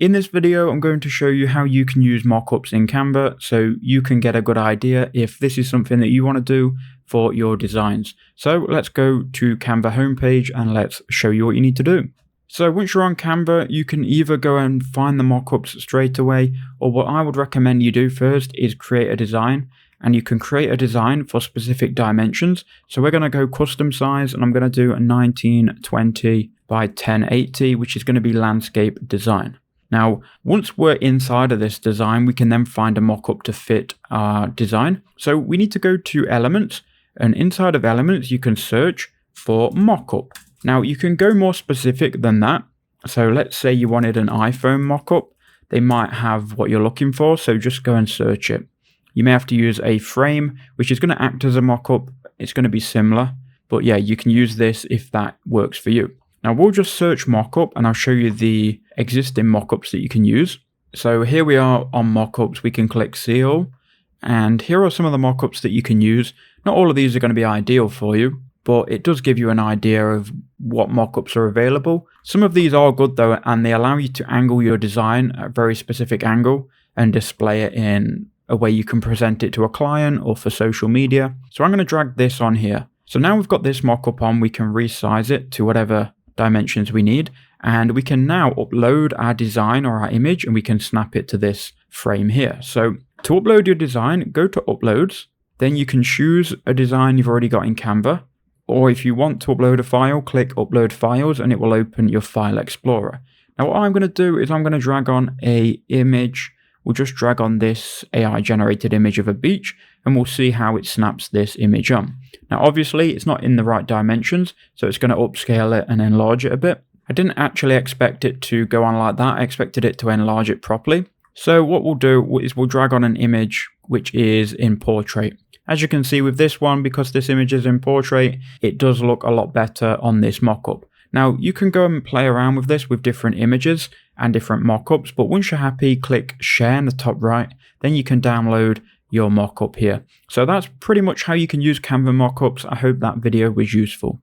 In this video, I'm going to show you how you can use mockups in Canva so you can get a good idea if this is something that you want to do for your designs. So let's go to Canva homepage and let's show you what you need to do. So once you're on Canva, you can either go and find the mockups straight away, or what I would recommend you do first is create a design. And you can create a design for specific dimensions. So we're going to go custom size, and I'm going to do a 1920 by 1080, which is going to be landscape design. Now, once we're inside of this design, we can then find a mockup to fit our design. So we need to go to elements, and inside of elements, you can search for mockup. Now you can go more specific than that. So let's say you wanted an iPhone mockup. They might have what you're looking for. So just go and search it. You may have to use a frame, which is going to act as a mockup. It's going to be similar, but yeah, you can use this if that works for you. Now we'll just search mockup and I'll show you the existing mockups that you can use. So here we are on mockups. We can click see all, and here are some of the mockups that you can use. Not all of these are going to be ideal for you, but it does give you an idea of what mockups are available. Some of these are good though, and they allow you to angle your design at a very specific angle and display it in a way you can present it to a client or for social media. So I'm going to drag this on here. So now we've got this mockup on, we can resize it to whatever dimensions we need, and we can now upload our design or our image, and we can snap it to this frame here. So to upload your design, go to uploads, then you can choose a design you've already got in Canva, or if you want to upload a file, click upload files and it will open your file explorer. Now what I'm going to do is I'm going to drag on a image. We'll just drag on this AI generated image of a beach, and we'll see how it snaps this image on. Now obviously it's not in the right dimensions, so it's going to upscale it and enlarge it a bit. I didn't actually expect it to go on like that. I expected it to enlarge it properly. So what we'll do is we'll drag on an image which is in portrait. As you can see with this one, because this image is in portrait, it does look a lot better on this mockup. Now you can go and play around with this with different images and different mockups, but once you're happy, click share in the top right, then you can download your mockup here. So that's pretty much how you can use Canva mockups. I hope that video was useful.